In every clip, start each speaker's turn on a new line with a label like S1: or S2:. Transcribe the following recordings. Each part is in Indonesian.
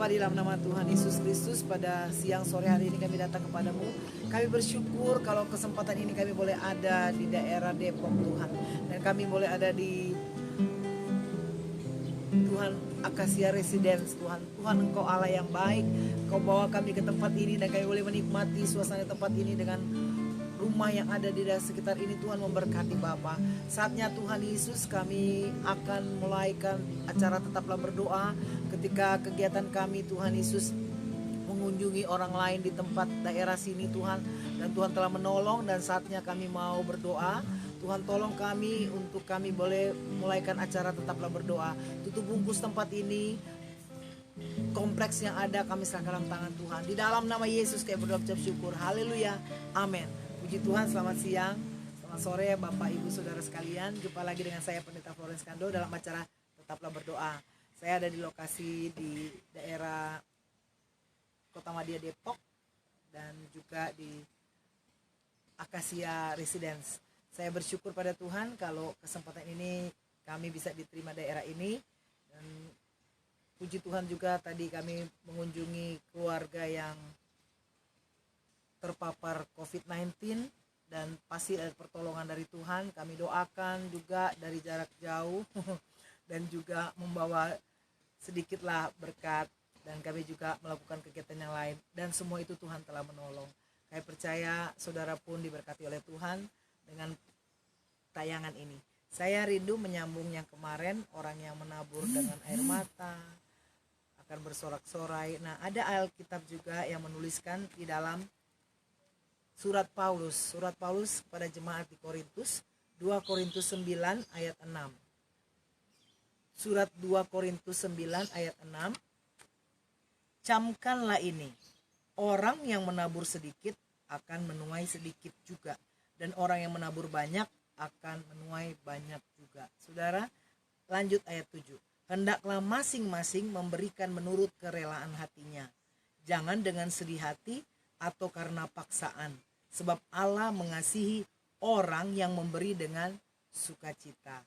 S1: Bapa, di dalam nama Tuhan Yesus Kristus, pada siang sore hari ini kami datang kepadamu. Kami bersyukur kalau kesempatan ini kami boleh ada di daerah Depok Tuhan. Dan kami boleh ada di Tuhan Akasia Residence Tuhan. Tuhan, Engkau Allah yang baik. Engkau bawa kami ke tempat ini dan kami boleh menikmati suasana tempat ini dengan rumah yang ada di daerah sekitar ini. Tuhan memberkati Bapa. Saatnya Tuhan Yesus kami akan mulaikan acara Tetaplah Berdoa. Ketika kegiatan kami Tuhan Yesus mengunjungi orang lain di tempat daerah sini Tuhan, dan Tuhan telah menolong, dan saatnya kami mau berdoa. Tuhan tolong kami untuk kami boleh mulaikan acara Tetaplah Berdoa. Tutup bungkus tempat ini, kompleks yang ada kami serahkan dalam tangan Tuhan. Di dalam nama Yesus kami berdoa ucap syukur. Haleluya. Amin. Puji Tuhan. Selamat siang, selamat sore Bapak Ibu Saudara sekalian. Jumpa lagi dengan saya Pendeta Florence Kando dalam acara Tetaplah Berdoa. Saya ada di lokasi di daerah Kota Madia Depok dan juga di Akasia Residence. Saya bersyukur pada Tuhan kalau kesempatan ini kami bisa diterima daerah ini, dan puji Tuhan juga tadi kami mengunjungi keluarga yang terpapar COVID-19 dan pasti ada pertolongan dari Tuhan. Kami doakan juga dari jarak jauh dan juga membawa sedikitlah berkat, dan kami juga melakukan kegiatan yang lain, dan semua itu Tuhan telah menolong. Saya percaya saudara pun diberkati oleh Tuhan dengan tayangan ini. Saya rindu menyambung yang kemarin, orang yang menabur dengan air mata akan bersorak-sorai. Nah, ada Alkitab juga yang menuliskan di dalam surat Paulus kepada jemaat di Korintus, 2 Korintus 9 ayat 6. Surat 2 Korintus 9 ayat 6. Camkanlah ini, orang yang menabur sedikit akan menuai sedikit juga, dan orang yang menabur banyak akan menuai banyak juga. Saudara, lanjut ayat 7. Hendaklah masing-masing memberikan menurut kerelaan hatinya, jangan dengan sedih hati atau karena paksaan, sebab Allah mengasihi orang yang memberi dengan sukacita.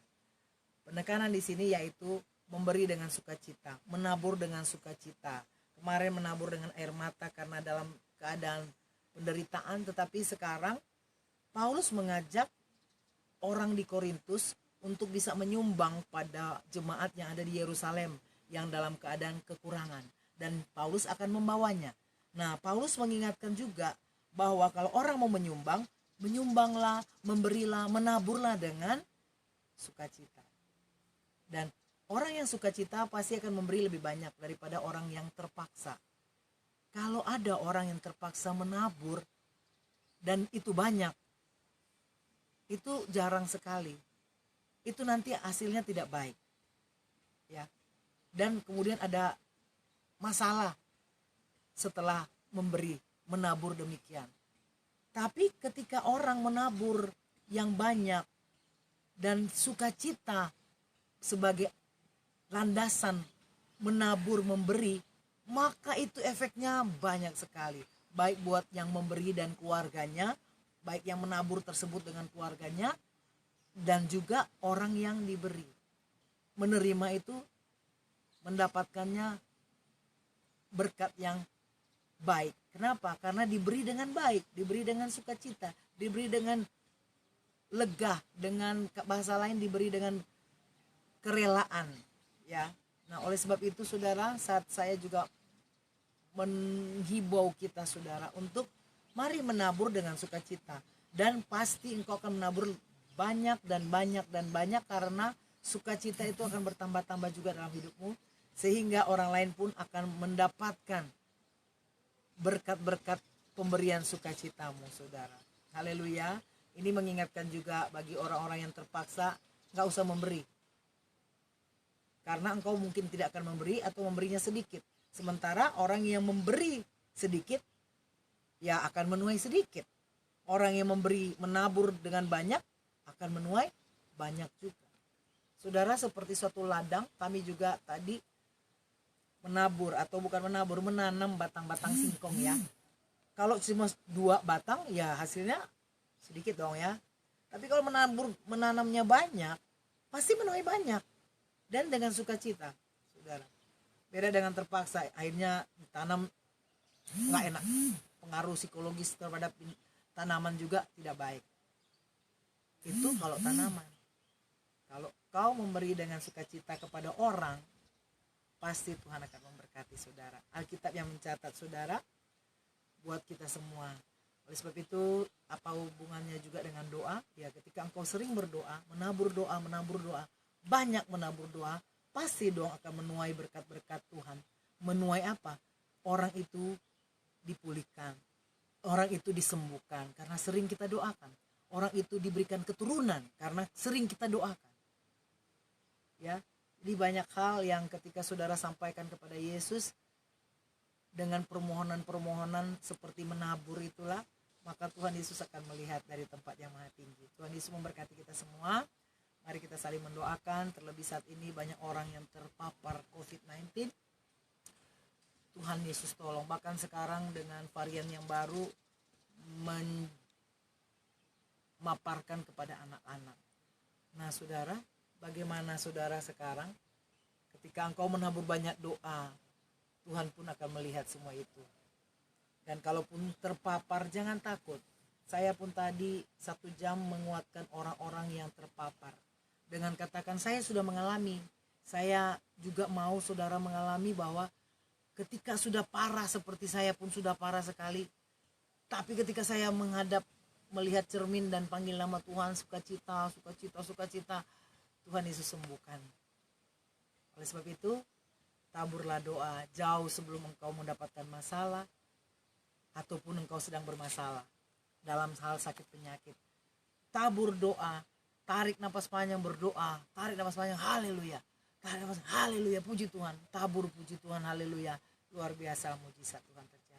S1: Penekanan di sini yaitu memberi dengan sukacita, menabur dengan sukacita. Kemarin menabur dengan air mata karena dalam keadaan penderitaan, tetapi sekarang Paulus mengajak orang di Korintus untuk bisa menyumbang pada jemaat yang ada di Yerusalem yang dalam keadaan kekurangan, dan Paulus akan membawanya. Nah, Paulus mengingatkan juga bahwa kalau orang mau menyumbang, menyumbanglah, memberilah, menaburlah dengan sukacita. Dan orang yang sukacita pasti akan memberi lebih banyak daripada orang yang terpaksa. Kalau ada orang yang terpaksa menabur dan itu banyak, itu jarang sekali. Itu nanti hasilnya tidak baik. Ya. Dan kemudian ada masalah setelah memberi, menabur demikian. Tapi ketika orang menabur yang banyak dan sukacita sebagai landasan menabur memberi, maka itu efeknya banyak sekali. Baik buat yang memberi dan keluarganya, baik yang menabur tersebut dengan keluarganya, dan juga orang yang diberi. Menerima itu, mendapatkannya berkat yang baik. Kenapa? Karena diberi dengan baik, diberi dengan sukacita, diberi dengan lega, dengan bahasa lain diberi dengan kerelaan, ya. Nah, oleh sebab itu saudara, saat saya juga menghibau kita saudara untuk mari menabur dengan sukacita, dan pasti engkau akan menabur banyak dan banyak dan banyak, karena sukacita itu akan bertambah-tambah juga dalam hidupmu, sehingga orang lain pun akan mendapatkan berkat-berkat pemberian sukacitamu saudara. Haleluya. Ini mengingatkan juga bagi orang-orang yang terpaksa, gak usah memberi, karena engkau mungkin tidak akan memberi atau memberinya sedikit. Sementara orang yang memberi sedikit, ya akan menuai sedikit. Orang yang memberi, menabur dengan banyak, akan menuai banyak juga. Saudara, seperti suatu ladang, kami juga tadi menabur, atau bukan menabur, menanam batang-batang singkong ya. Kalau cuma 2 batang, ya hasilnya sedikit dong ya. Tapi kalau menanamnya banyak, pasti menuai banyak. Dan dengan sukacita, saudara. Beda dengan terpaksa, akhirnya tanam nggak enak, pengaruh psikologis terhadap tanaman juga tidak baik. Itu kalau tanaman. Kalau kau memberi dengan sukacita kepada orang, pasti Tuhan akan memberkati saudara. Alkitab yang mencatat saudara buat kita semua. Oleh sebab itu, apa hubungannya juga dengan doa? Ya, ketika engkau sering berdoa, menabur doa, banyak menabur doa, pasti dong akan menuai berkat-berkat Tuhan. Menuai apa? Orang itu dipulihkan, orang itu disembuhkan karena sering kita doakan. Orang itu diberikan keturunan karena sering kita doakan. Ya, jadi banyak hal yang ketika saudara sampaikan kepada Yesus dengan permohonan-permohonan seperti menabur itulah, maka Tuhan Yesus akan melihat dari tempat yang maha tinggi. Tuhan Yesus memberkati kita semua. Mari kita saling mendoakan. Terlebih saat ini banyak orang yang terpapar COVID-19. Tuhan Yesus tolong. Bahkan sekarang dengan varian yang baru memaparkan kepada anak-anak. Nah saudara, bagaimana saudara sekarang? Ketika engkau menabur banyak doa, Tuhan pun akan melihat semua itu. Dan kalaupun terpapar, jangan takut. Saya pun tadi 1 jam menguatkan orang-orang yang terpapar. Dengan katakan saya sudah mengalami. Saya juga mau saudara mengalami bahwa ketika sudah parah seperti saya pun sudah parah sekali. Tapi ketika saya melihat cermin dan panggil nama Tuhan, sukacita, Tuhan Yesus sembuhkan. Oleh sebab itu, taburlah doa jauh sebelum engkau mendapatkan masalah ataupun engkau sedang bermasalah dalam hal sakit penyakit. Tabur doa, tarik napas panjang berdoa, tarik napas panjang haleluya. Tarik napas haleluya, puji Tuhan, tabur puji Tuhan haleluya. Luar biasa mujizat Tuhan terjadi.